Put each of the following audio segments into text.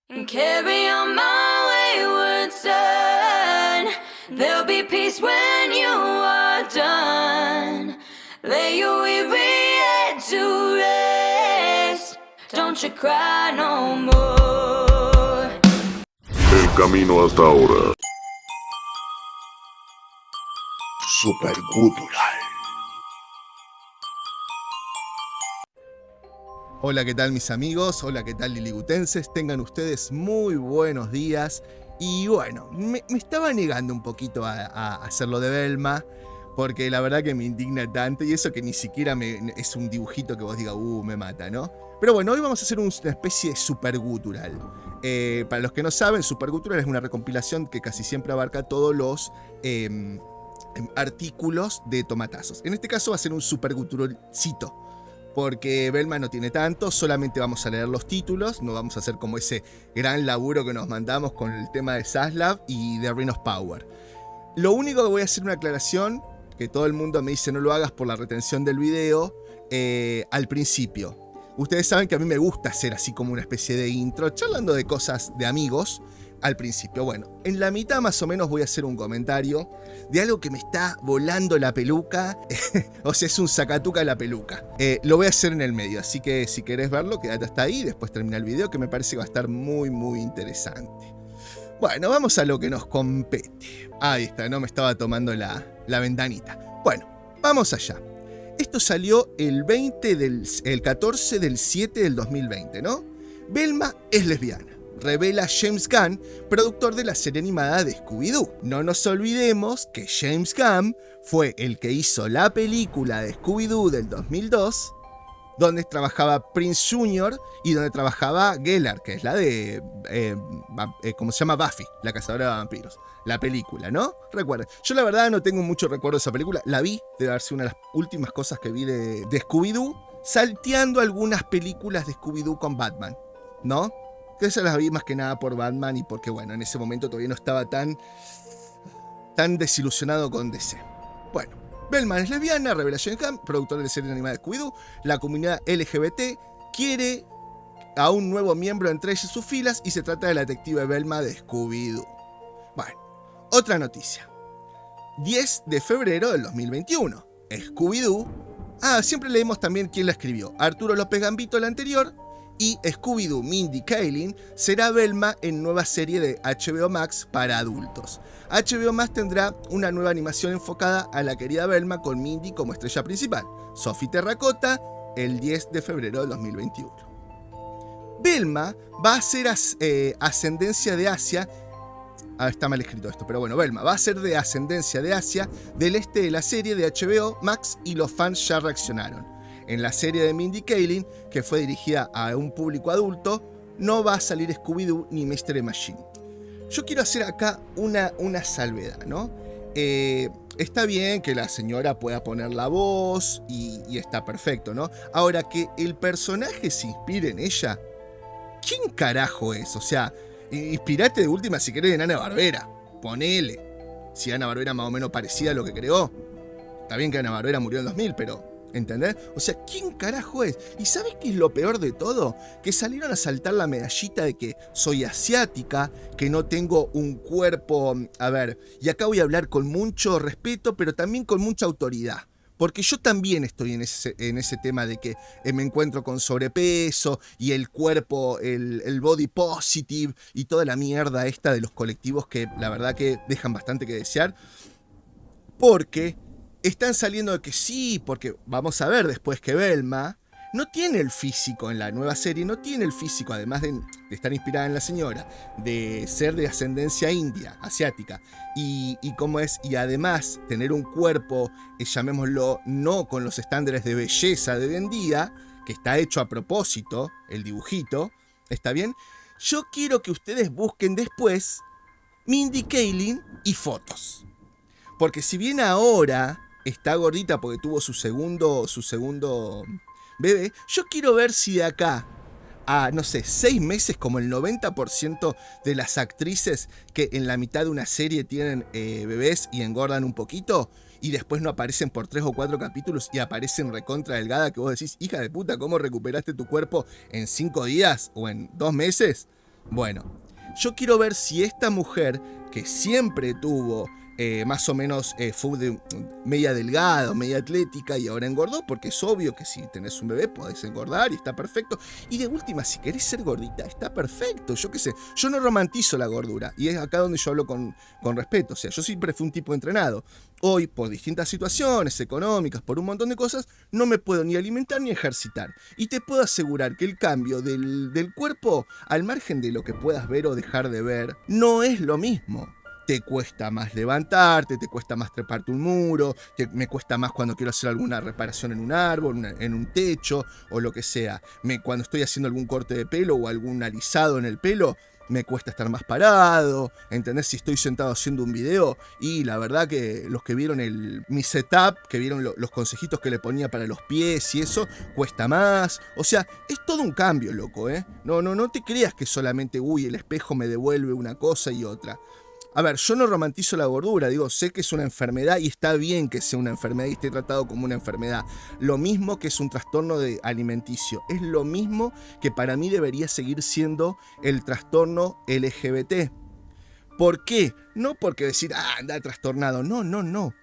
And carry on my wayward son. There'll be peace when you are done. Lay your weary head to rest. Don't you cry no more. El camino hasta ahora. Supergutural. Hola, ¿qué tal mis amigos? Hola, ¿qué tal liligutenses? Tengan ustedes muy buenos días. Y bueno, me estaba negando un poquito a hacerlo de Velma, porque la verdad que me indigna tanto, y eso que ni siquiera es un dibujito que vos digas, me mata, ¿no? Pero bueno, hoy vamos a hacer una especie de supergutural. Para los que no saben, supergutural es una recompilación que casi siempre abarca todos los artículos de Tomatazos. En este caso va a ser un superguturalcito, porque Velma no tiene tanto, solamente vamos a leer los títulos, no vamos a hacer como ese gran laburo que nos mandamos con el tema de Zaslav y de Ring of Power. Lo único que voy a hacer una aclaración, que todo el mundo me dice no lo hagas por la retención del video, al principio. Ustedes saben que a mí me gusta hacer así como una especie de intro, charlando de cosas de amigos, al principio. Bueno, en la mitad más o menos voy a hacer un comentario de algo que me está volando la peluca. O sea, es un sacatuca la peluca. Lo voy a hacer en el medio, así que si querés verlo, quédate hasta ahí, después termina el video, que me parece que va a estar muy, muy interesante. Bueno, vamos a lo que nos compete. Ahí está, no me estaba tomando la ventanita. Bueno, vamos allá. Esto salió el 14 del 7 del 2020, ¿no? Velma es lesbiana, revela James Gunn, productor de la serie animada de Scooby-Doo. No nos olvidemos que James Gunn fue el que hizo la película de Scooby-Doo del 2002, donde trabajaba Prince Jr. y donde trabajaba Gellar, que es la de, ¿cómo se llama? Buffy, la cazadora de vampiros. La película, ¿no? Recuerden, yo la verdad no tengo mucho recuerdo de esa película, la vi, debe haber sido una de las últimas cosas que vi de Scooby-Doo, salteando algunas películas de Scooby-Doo con Batman, ¿no? Que esas las vi más que nada por Batman y porque, bueno, en ese momento todavía no estaba tan desilusionado con DC. Bueno, Velma es lesbiana, revela James Gunn, productor de la serie animada de Scooby-Doo. La comunidad LGBT quiere a un nuevo miembro entre ellos y sus filas, y se trata de la detective Velma de Scooby-Doo. Bueno, otra noticia. 10 de febrero del 2021. Scooby-Doo. Siempre leemos también quién la escribió. Arturo López Gambito, la anterior. Y Scooby-Doo Mindy Kaling será Velma en nueva serie de HBO Max para adultos. HBO Max tendrá una nueva animación enfocada a la querida Velma, con Mindy como estrella principal. Sophie Terracota, el 10 de febrero del 2021. Velma va a ser ascendencia de Asia. Está mal escrito esto, pero bueno, Velma va a ser de ascendencia de Asia, del este de la serie de HBO Max, y los fans ya reaccionaron. En la serie de Mindy Kaling, que fue dirigida a un público adulto, no va a salir Scooby-Doo ni Mystery Machine. Yo quiero hacer acá una salvedad, ¿no? Está bien que la señora pueda poner la voz y está perfecto, ¿no? Ahora, que el personaje se inspire en ella, ¿quién carajo es? O sea, inspirate de última si querés en Hanna-Barbera, ponele. Si Hanna-Barbera más o menos parecida a lo que creó. Está bien que Hanna-Barbera murió en 2000, pero ¿entendés? O sea, ¿quién carajo es? ¿Y sabes qué es lo peor de todo? Que salieron a saltar la medallita de que soy asiática, que no tengo un cuerpo... A ver, y acá voy a hablar con mucho respeto, pero también con mucha autoridad. Porque yo también estoy en ese tema de que me encuentro con sobrepeso y el cuerpo, el body positive y toda la mierda esta de los colectivos que la verdad que dejan bastante que desear. Porque están saliendo de que sí, porque vamos a ver después que Velma no tiene el físico en la nueva serie, no tiene el físico, además de estar inspirada en la señora, de ser de ascendencia india, asiática, y cómo es, y además tener un cuerpo, llamémoslo, no con los estándares de belleza de hoy en día, que está hecho a propósito, el dibujito, ¿está bien? Yo quiero que ustedes busquen después Mindy Kaling y fotos. Porque si bien ahora está gordita porque tuvo su segundo bebé, yo quiero ver si de acá a, no sé, 6 meses, como el 90% de las actrices que en la mitad de una serie tienen bebés y engordan un poquito, y después no aparecen por 3 o 4 capítulos y aparecen recontra delgada, que vos decís, hija de puta, ¿cómo recuperaste tu cuerpo en 5 días o en 2 meses? Bueno, yo quiero ver si esta mujer, que siempre tuvo más o menos, fue media delgada, media atlética y ahora engordó, porque es obvio que si tenés un bebé podés engordar y está perfecto. Y de última, si querés ser gordita, está perfecto, yo qué sé. Yo no romantizo la gordura y es acá donde yo hablo con respeto. O sea, yo siempre fui un tipo entrenado. Hoy, por distintas situaciones económicas, por un montón de cosas, no me puedo ni alimentar ni ejercitar. Y te puedo asegurar que el cambio del cuerpo, al margen de lo que puedas ver o dejar de ver, no es lo mismo. Te cuesta más levantarte, te cuesta más treparte un muro, me cuesta más cuando quiero hacer alguna reparación en un árbol, en un techo o lo que sea. Cuando estoy haciendo algún corte de pelo o algún alisado en el pelo, me cuesta estar más parado, ¿entendés? Si estoy sentado haciendo un video y la verdad que los que vieron mi setup, que vieron los consejitos que le ponía para los pies y eso, cuesta más. O sea, es todo un cambio, loco, ¿eh? No te creas que solamente, el espejo me devuelve una cosa y otra. A ver, yo no romantizo la gordura, digo, sé que es una enfermedad y está bien que sea una enfermedad y esté tratado como una enfermedad. Lo mismo que es un trastorno alimenticio, es lo mismo que para mí debería seguir siendo el trastorno LGBT. ¿Por qué? No porque decir, anda trastornado, no.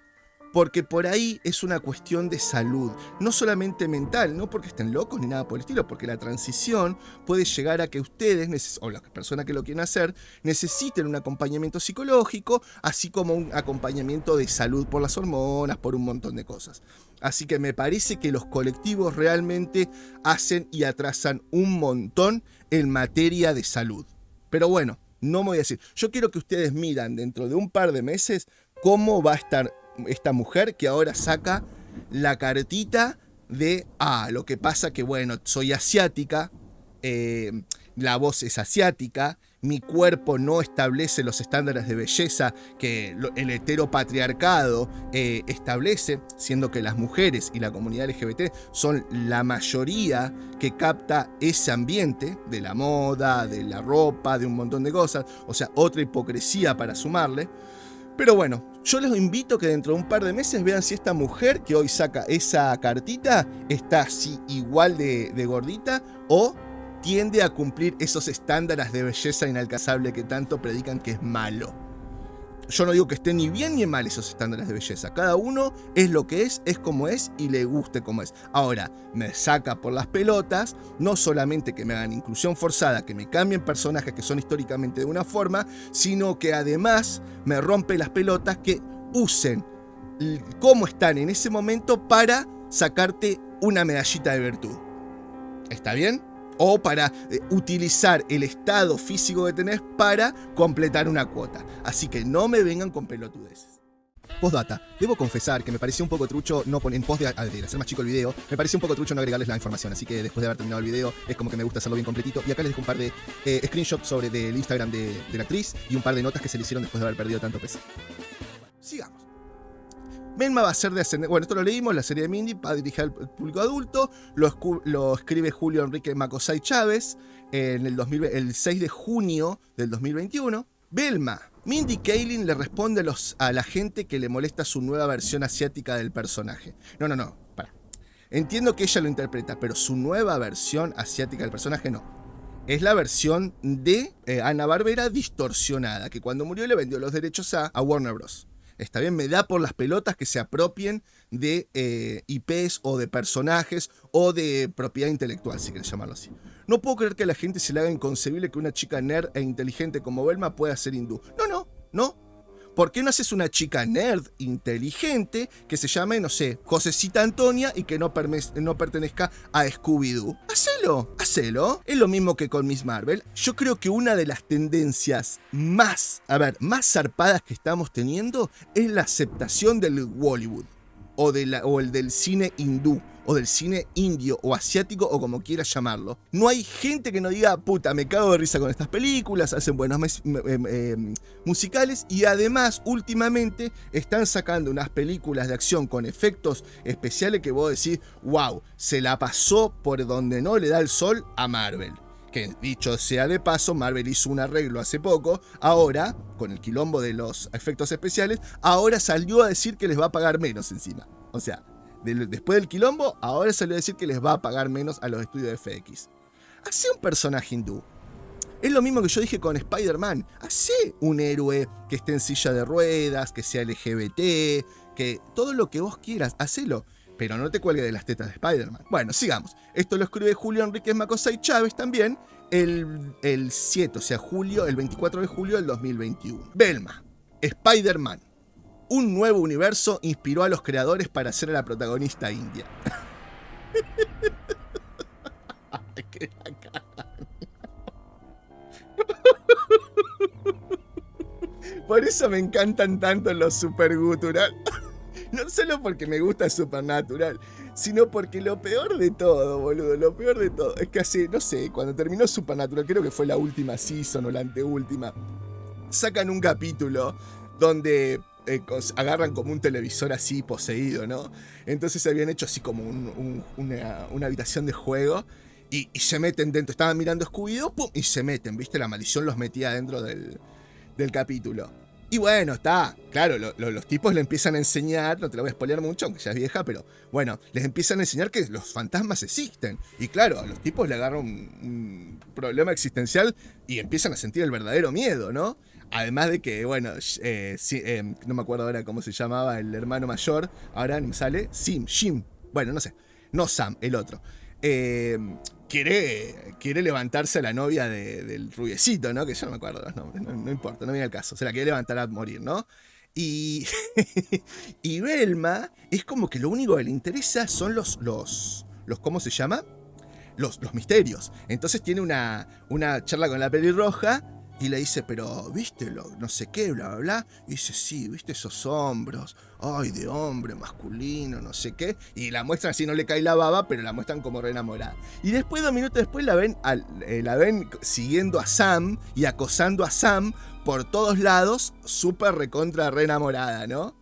Porque por ahí es una cuestión de salud, no solamente mental, no porque estén locos ni nada por el estilo, porque la transición puede llegar a que ustedes, o las personas que lo quieren hacer, necesiten un acompañamiento psicológico, así como un acompañamiento de salud por las hormonas, por un montón de cosas. Así que me parece que los colectivos realmente hacen y atrasan un montón en materia de salud. Pero bueno, no me voy a decir, yo quiero que ustedes miran dentro de un par de meses cómo va a estar esta mujer que ahora saca la cartita de, lo que pasa que bueno, soy asiática, la voz es asiática, mi cuerpo no establece los estándares de belleza que el heteropatriarcado establece, siendo que las mujeres y la comunidad LGBT son la mayoría que capta ese ambiente de la moda, de la ropa, de un montón de cosas, o sea, otra hipocresía para sumarle. Pero bueno, yo les invito a que dentro de un par de meses vean si esta mujer que hoy saca esa cartita está así igual de gordita o tiende a cumplir esos estándares de belleza inalcanzable que tanto predican que es malo. Yo no digo que esté ni bien ni mal esos estándares de belleza. Cada uno es lo que es como es y le guste como es. Ahora, me saca por las pelotas, no solamente que me hagan inclusión forzada, que me cambien personajes que son históricamente de una forma, sino que además me rompe las pelotas que usen cómo están en ese momento para sacarte una medallita de virtud. ¿Está bien? O para utilizar el estado físico que tenés para completar una cuota. Así que no me vengan con pelotudeces. Postdata, debo confesar que me pareció un poco trucho no poner en pos de hacer más chico el video, me pareció un poco trucho no agregarles la información, así que después de haber terminado el video es como que me gusta hacerlo bien completito y acá les dejo un par de screenshots del Instagram de la actriz y un par de notas que se le hicieron después de haber perdido tanto peso. Sigamos. Velma va a ser de ascendencia. Bueno, esto lo leímos, la serie de Mindy, va a dirigir al público adulto. Lo escribe Julio Enrique Macosay Chávez en el 6 de junio del 2021. Velma. Mindy Kaling le responde a la gente que le molesta su nueva versión asiática del personaje. No, para. Entiendo que ella lo interpreta, pero su nueva versión asiática del personaje no. Es la versión de Hanna-Barbera distorsionada, que cuando murió le vendió los derechos a Warner Bros. Está bien, me da por las pelotas que se apropien de IPs o de personajes o de propiedad intelectual, si querés llamarlo así. No puedo creer que a la gente se le haga inconcebible que una chica nerd e inteligente como Velma pueda ser hindú. No. ¿Por qué no haces una chica nerd inteligente que se llame, no sé, Josecita Antonia y que no pertenezca a Scooby-Doo? Hacelo. Es lo mismo que con Miss Marvel. Yo creo que una de las tendencias más zarpadas que estamos teniendo es la aceptación del Bollywood o el del cine hindú o del cine indio o asiático o como quieras llamarlo. No hay gente que no diga, puta, me cago de risa con estas películas, hacen buenos musicales y además últimamente están sacando unas películas de acción con efectos especiales que vos decís, wow, se la pasó por donde no le da el sol a Marvel. Que dicho sea de paso, Marvel hizo un arreglo hace poco, ahora, con el quilombo de los efectos especiales, ahora salió a decir que les va a pagar menos encima. O sea, después del quilombo, ahora salió a decir que les va a pagar menos a los estudios de FX. Hace un personaje hindú. Es lo mismo que yo dije con Spider-Man. Hacé un héroe que esté en silla de ruedas, que sea LGBT, que todo lo que vos quieras, hacelo. Pero no te cuelgue de las tetas de Spider-Man. Bueno, sigamos. Esto lo escribe Julio Enríquez Macosay Chávez también el 7, o sea, el 24 de julio del 2021. Velma, Spider-Man. Un nuevo universo inspiró a los creadores para hacer a la protagonista india. ¡Qué bacán! Por eso me encantan tanto los Supergutural. No solo porque me gusta Supernatural, sino porque lo peor de todo, boludo, lo peor de todo, es que hace, no sé, cuando terminó Supernatural, creo que fue la última season o la anteúltima, sacan un capítulo donde agarran como un televisor así poseído, ¿no? Entonces habían hecho así como una habitación de juego y se meten dentro, estaban mirando Scooby-Doo, ¡pum! Y se meten, ¿viste? La maldición los metía dentro del capítulo. Y bueno, está, claro, los tipos le empiezan a enseñar, no te lo voy a spoilear mucho, aunque ya es vieja, pero bueno, les empiezan a enseñar que los fantasmas existen. Y claro, a los tipos le agarran un problema existencial y empiezan a sentir el verdadero miedo, ¿no? Además de que, bueno, no me acuerdo ahora cómo se llamaba el hermano mayor, ahora me sale Jim, bueno, no sé, no Sam, el otro. Quiere levantarse a la novia del rubiecito, ¿no? Que yo no me acuerdo los nombres, no importa, no viene al caso. Se la quiere levantar a morir, ¿no? Y Velma es como que lo único que le interesa son los ¿cómo se llama? Los misterios. Entonces tiene una charla con la pelirroja y le dice, pero, ¿viste no sé qué, bla, bla, bla? Y dice, sí, ¿viste esos hombros? Ay, de hombre, masculino, no sé qué. Y la muestran así, no le cae la baba, pero la muestran como re enamorada. Y después, 2 minutos después, la ven siguiendo a Sam y acosando a Sam por todos lados, súper recontra re enamorada, ¿no?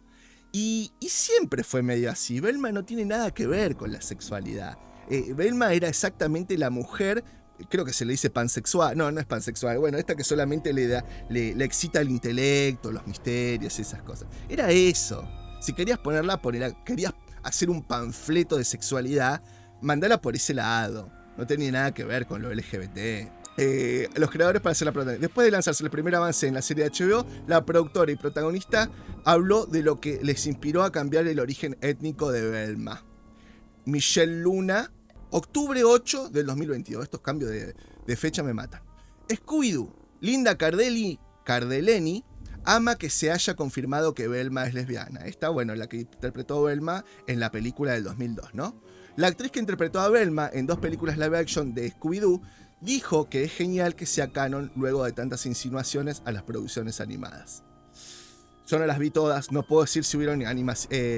Y siempre fue medio así. Velma no tiene nada que ver con la sexualidad. Velma era exactamente la mujer, creo que se le dice pansexual, no es pansexual, bueno, esta que solamente le excita el intelecto, los misterios y esas cosas. Era eso. Si querías querías hacer un panfleto de sexualidad, mandala por ese lado. No tenía nada que ver con lo LGBT. Los creadores para hacer la protagonista. Después de lanzarse el primer avance en la serie de HBO, la productora y protagonista habló de lo que les inspiró a cambiar el origen étnico de Velma. Michelle Luna, octubre 8 del 2022. Estos cambios de fecha me matan. Scooby-Doo. Linda Cardellini ama que se haya confirmado que Velma es lesbiana. Esta, bueno, la que interpretó a Velma en la película del 2002, ¿no? La actriz que interpretó a Velma en 2 películas live action de Scooby-Doo dijo que es genial que sea canon luego de tantas insinuaciones a las producciones animadas. Yo no las vi todas, no puedo decir si hubieron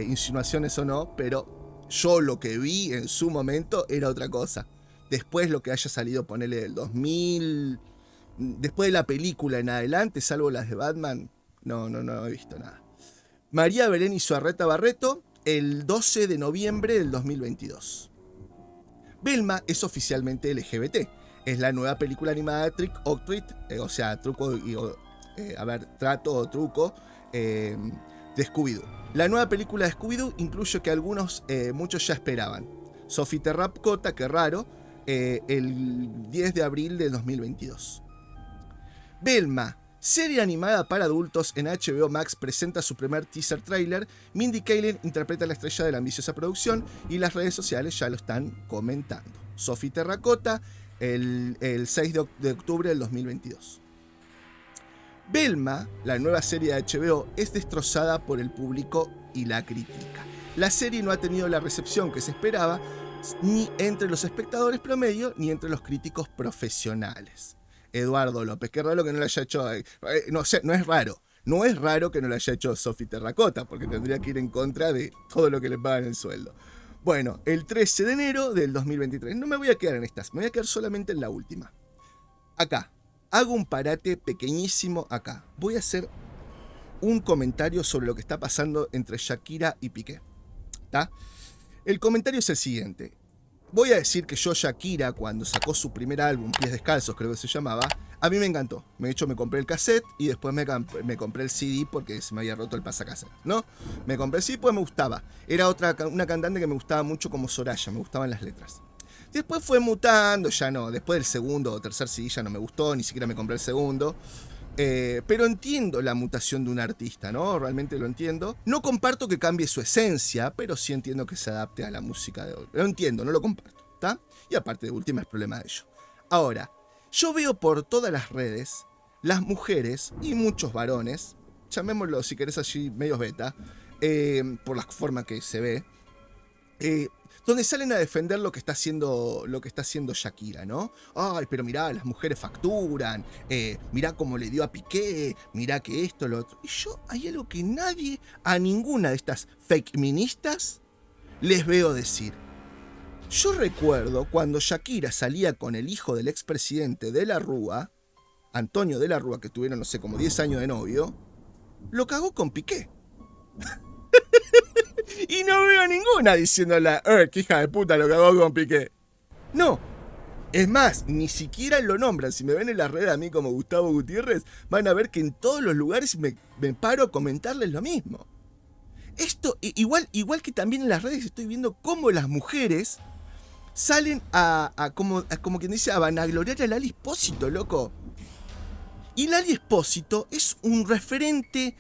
insinuaciones o no, pero yo lo que vi en su momento era otra cosa. Después lo que haya salido, ponele del 2000, después de la película en adelante, salvo las de Batman, no he visto nada. María Belén Izuarreta Barreto, el 12 de noviembre del 2022. Velma es oficialmente LGBT. Es la nueva película animada de Trick or Treat, o sea, trato o truco de Scooby-Doo. La nueva película de Scooby-Doo incluye que muchos ya esperaban. Sophie Terracota, qué raro, el 10 de abril de 2022. Velma, serie animada para adultos en HBO Max, presenta su primer teaser trailer. Mindy Kaling interpreta a la estrella de la ambiciosa producción y las redes sociales ya lo están comentando. Sophie Terracota, el 6 de octubre del 2022. Velma, la nueva serie de HBO, es destrozada por el público y la crítica. La serie no ha tenido la recepción que se esperaba, ni entre los espectadores promedio, ni entre los críticos profesionales. Eduardo López, qué raro que no lo haya hecho, no es raro que no lo haya hecho Sophie Terracota, porque tendría que ir en contra de todo lo que le pagan el sueldo. Bueno, el 13 de enero del 2023, no me voy a quedar en estas, me voy a quedar solamente en la última. Acá, hago un parate pequeñísimo acá. Voy a hacer un comentario sobre lo que está pasando entre Shakira y Piqué. ¿Está? El comentario es el siguiente. Voy a decir que Shakira, cuando sacó su primer álbum, Pies Descalzos creo que se llamaba, a mí me encantó. De hecho, me compré el cassette y después me compré el CD porque se me había roto el pasacassette, ¿no? Me compré el CD porque me gustaba. Era una cantante que me gustaba mucho como Soraya, me gustaban las letras. Después fue mutando, ya no. Después del segundo o tercer CD ya no me gustó, ni siquiera me compré el segundo. Pero entiendo la mutación de un artista, ¿no? Realmente lo entiendo. No comparto que cambie su esencia, pero sí entiendo que se adapte a la música de hoy. Lo entiendo, no lo comparto, ¿está? Y aparte de última es problema de ellos. Ahora, yo veo por todas las redes las mujeres y muchos varones, llamémoslo si querés allí medios beta, por la forma que se ve, donde salen a defender lo que está haciendo Shakira, ¿no? Ay, pero mirá, las mujeres facturan, mirá cómo le dio a Piqué, mirá que esto, lo otro. Y yo, hay algo que nadie, a ninguna de estas fake ministas, les veo decir. Yo recuerdo cuando Shakira salía con el hijo del expresidente de la Rúa, Antonio de la Rúa, que tuvieron, no sé, como 10 años de novio, lo cagó con Piqué. Y no veo ninguna diciéndole, qué hija de puta lo cagó con Piqué. No. Es más, ni siquiera lo nombran. Si me ven en las redes a mí como Gustavo Gutiérrez, van a ver que en todos los lugares me paro a comentarles lo mismo. Esto, igual que también en las redes estoy viendo cómo las mujeres salen como quien dice, a vanagloriar a Lali Espósito, loco. Y Lali Espósito es un referente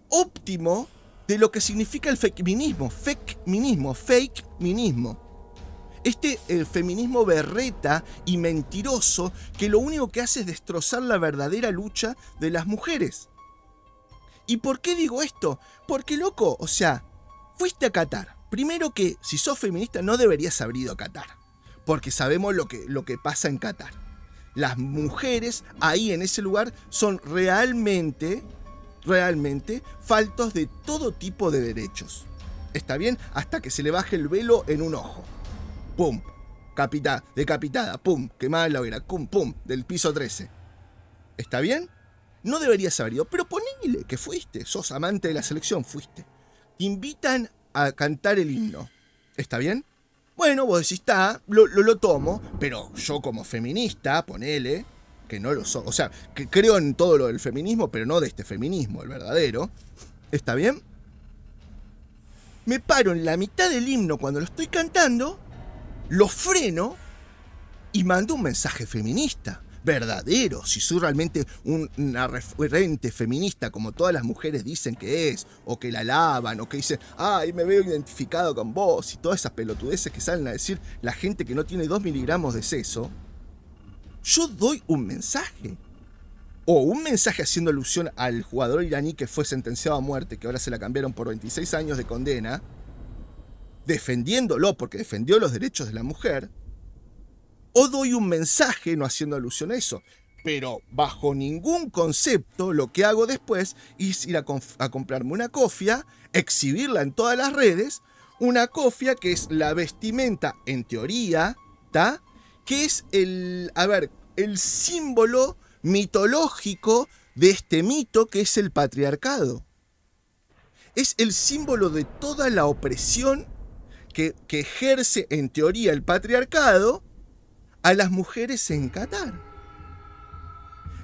óptimo de lo que significa el feminismo. Este feminismo berreta y mentiroso que lo único que hace es destrozar la verdadera lucha de las mujeres. ¿Y por qué digo esto? Porque, loco, o sea, fuiste a Qatar. Primero que, si sos feminista, no deberías haber ido a Qatar. Porque sabemos lo que pasa en Qatar. Las mujeres ahí en ese lugar son realmente faltos de todo tipo de derechos. ¿Está bien? Hasta que se le baje el velo en un ojo. ¡Pum! Decapitada. ¡Pum! Quemada en la hoguera. ¡Pum! Del piso 13. ¿Está bien? No deberías haber ido, pero ponele que fuiste. Sos amante de la selección, fuiste. Te invitan a cantar el himno. ¿Está bien? Bueno, vos decís, lo tomo, pero yo como feminista, ponele, que no lo soy. O sea, que creo en todo lo del feminismo, pero no de este feminismo, el verdadero. ¿Está bien? Me paro en la mitad del himno cuando lo estoy cantando, lo freno y mando un mensaje feminista. Verdadero, si soy realmente una referente feminista como todas las mujeres dicen que es, o que la alaban, o que dicen, ay, me veo identificado con vos, y todas esas pelotudeces que salen a decir la gente que no tiene 2 miligramos de seso, yo doy un mensaje. O un mensaje haciendo alusión al jugador iraní que fue sentenciado a muerte, que ahora se la cambiaron por 26 años de condena, defendiéndolo porque defendió los derechos de la mujer. O doy un mensaje no haciendo alusión a eso. Pero bajo ningún concepto lo que hago después es ir a comprarme una cofia, exhibirla en todas las redes, una cofia que es la vestimenta, en teoría, ¿tá? Que es el símbolo mitológico de este mito que es el patriarcado. Es el símbolo de toda la opresión que ejerce en teoría el patriarcado a las mujeres en Qatar.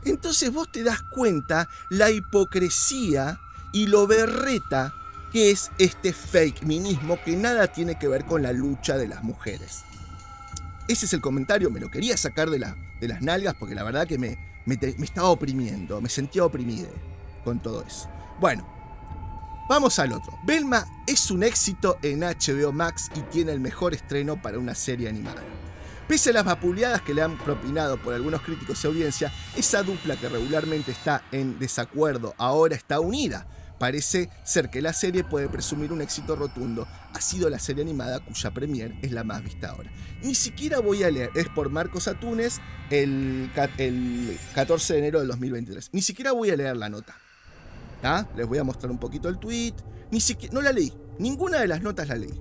Entonces vos te das cuenta la hipocresía y lo berreta que es este feminismo que nada tiene que ver con la lucha de las mujeres. Ese es el comentario, me lo quería sacar de las nalgas porque la verdad que me estaba oprimiendo, me sentía oprimida con todo eso. Bueno, vamos al otro. Velma es un éxito en HBO Max y tiene el mejor estreno para una serie animada. Pese a las vapuleadas que le han propinado por algunos críticos y audiencia, esa dupla que regularmente está en desacuerdo ahora está unida. Parece ser que la serie puede presumir un éxito rotundo. Ha sido la serie animada cuya premier es la más vista ahora. Ni siquiera voy a leer, es por Marcos Atunes el 14 de enero del 2023. Ni siquiera voy a leer la nota. ¿Ah? Les voy a mostrar un poquito el tweet. No la leí, ninguna de las notas la leí.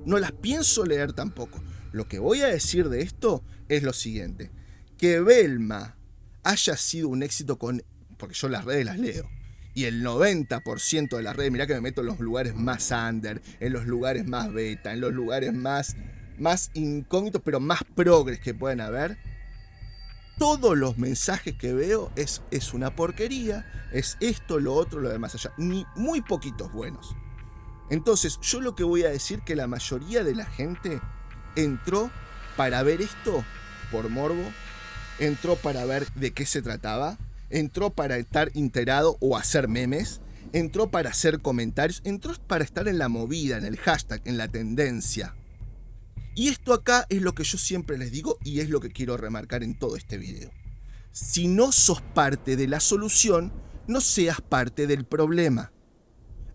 No las pienso leer tampoco. Lo que voy a decir de esto es lo siguiente. Que Velma haya sido un éxito porque yo las redes las leo. Y el 90% de las redes, mirá que me meto en los lugares más under, en los lugares más beta, en los lugares más incógnitos, pero más progres que pueden haber. Todos los mensajes que veo es una porquería, es esto, lo otro, lo demás allá. Ni muy poquitos buenos. Entonces, yo lo que voy a decir que la mayoría de la gente entró para ver esto por morbo, entró para ver de qué se trataba, entró para estar enterado o hacer memes, entró para hacer comentarios, entró para estar en la movida, en el hashtag, en la tendencia. Y esto acá es lo que yo siempre les digo y es lo que quiero remarcar en todo este video. Si no sos parte de la solución, no seas parte del problema.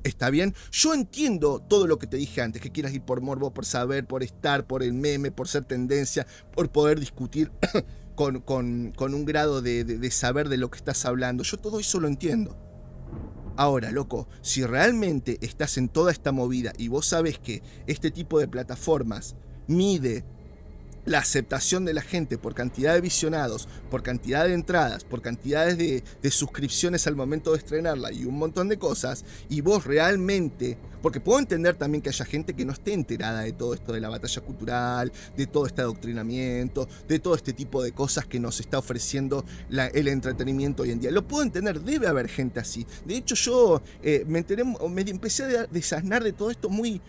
¿Está bien? Yo entiendo todo lo que te dije antes, que quieras ir por morbo, por saber, por estar, por el meme, por ser tendencia, por poder discutir con un grado de saber de lo que estás hablando. Yo todo eso lo entiendo. Ahora, loco, si realmente estás en toda esta movida y vos sabés que este tipo de plataformas mide la aceptación de la gente por cantidad de visionados, por cantidad de entradas, por cantidades de suscripciones al momento de estrenarla y un montón de cosas, y vos realmente, porque puedo entender también que haya gente que no esté enterada de todo esto de la batalla cultural, de todo este adoctrinamiento, de todo este tipo de cosas que nos está ofreciendo el entretenimiento hoy en día. Lo puedo entender, debe haber gente así. De hecho yo me empecé a desasnar de todo esto muy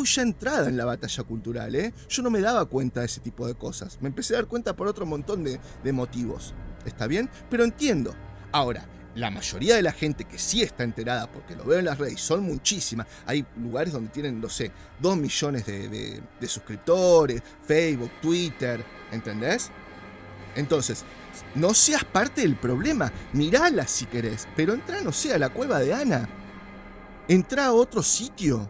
ya entrada en la batalla cultural, ¿eh? Yo no me daba cuenta de ese tipo de cosas. Me empecé a dar cuenta por otro montón de motivos. ¿Está bien? Pero entiendo. Ahora, la mayoría de la gente que sí está enterada, porque lo veo en las redes, son muchísimas. Hay lugares donde tienen, no sé, 2 millones de suscriptores, Facebook, Twitter, ¿entendés? Entonces, no seas parte del problema. Mirala si querés, pero entra, no sé, a la cueva de Ana. Entra a otro sitio.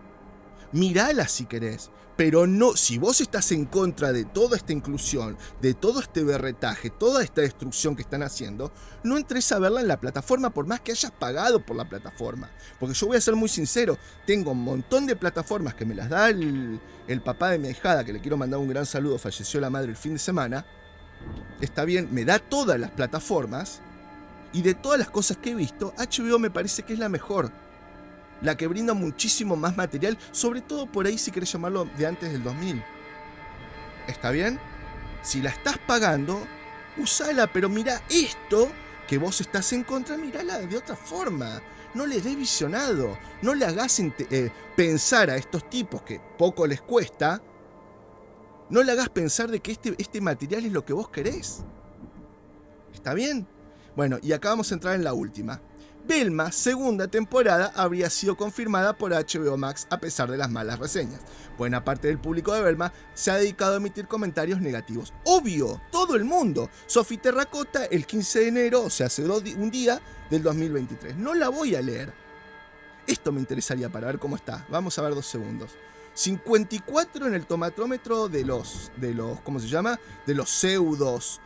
Mirala si querés, pero no, si vos estás en contra de toda esta inclusión, de todo este berretaje, toda esta destrucción que están haciendo, no entres a verla en la plataforma por más que hayas pagado por la plataforma. Porque yo voy a ser muy sincero, tengo un montón de plataformas que me las da el papá de mi ahijada, que le quiero mandar un gran saludo, falleció la madre el fin de semana. Está bien, me da todas las plataformas, y de todas las cosas que he visto, HBO me parece que es la mejor. La que brinda muchísimo más material, sobre todo por ahí si querés llamarlo de antes del 2000. ¿Está bien? Si la estás pagando, usala, pero mira esto que vos estás en contra, mirala de otra forma. No le des visionado, no le hagas pensar a estos tipos que poco les cuesta, no le hagas pensar de que este material es lo que vos querés. ¿Está bien? Bueno, y acá vamos a entrar en la última. Velma, segunda temporada, habría sido confirmada por HBO Max a pesar de las malas reseñas. Buena parte del público de Velma se ha dedicado a emitir comentarios negativos. Obvio, todo el mundo. Sophie Terracota el 15 de enero, o sea, hace un día del 2023. No la voy a leer. Esto me interesaría para ver cómo está. Vamos a ver 2 segundos. 54 en el tomatómetro de los ¿cómo se llama? De los pseudos.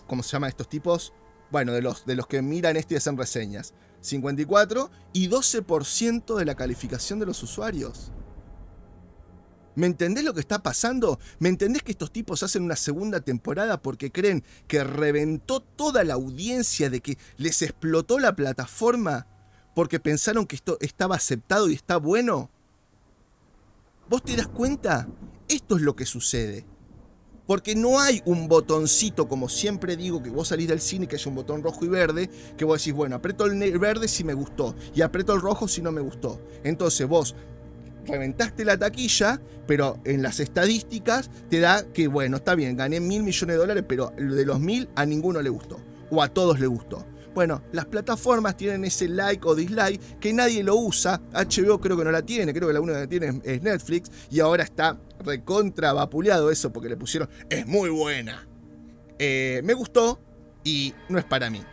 ¿Cómo se llama estos tipos? Bueno, de los que miran esto y hacen reseñas. 54 y 12% de la calificación de los usuarios. ¿Me entendés lo que está pasando? ¿Me entendés que estos tipos hacen una segunda temporada porque creen que reventó toda la audiencia, de que les explotó la plataforma porque pensaron que esto estaba aceptado y está bueno? ¿Vos te das cuenta? Esto es lo que sucede. Porque no hay un botoncito, como siempre digo, que vos salís del cine y que haya un botón rojo y verde, que vos decís, bueno, aprieto el verde si me gustó y aprieto el rojo si no me gustó. Entonces vos reventaste la taquilla, pero en las estadísticas te da que, bueno, está bien, gané $1.000 millones, pero de los 1.000 a ninguno le gustó, o a todos le gustó. Bueno, las plataformas tienen ese like o dislike que nadie lo usa. HBO creo que no la tiene, creo que la única que tiene es Netflix, y ahora está recontra vapuleado eso porque le pusieron, es muy buena. Me gustó y no es para mí.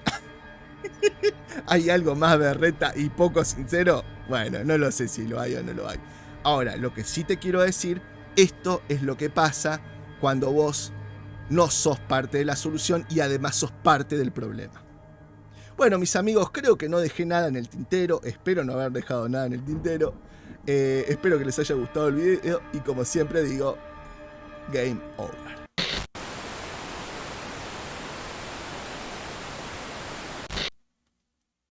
¿Hay algo más berreta y poco sincero? Bueno, no lo sé si lo hay o no lo hay. Ahora, lo que sí te quiero decir, esto es lo que pasa cuando vos no sos parte de la solución y además sos parte del problema. Bueno, mis amigos, creo que no dejé nada en el tintero. Espero no haber dejado nada en el tintero. Espero que les haya gustado el video. Y como siempre digo, game over.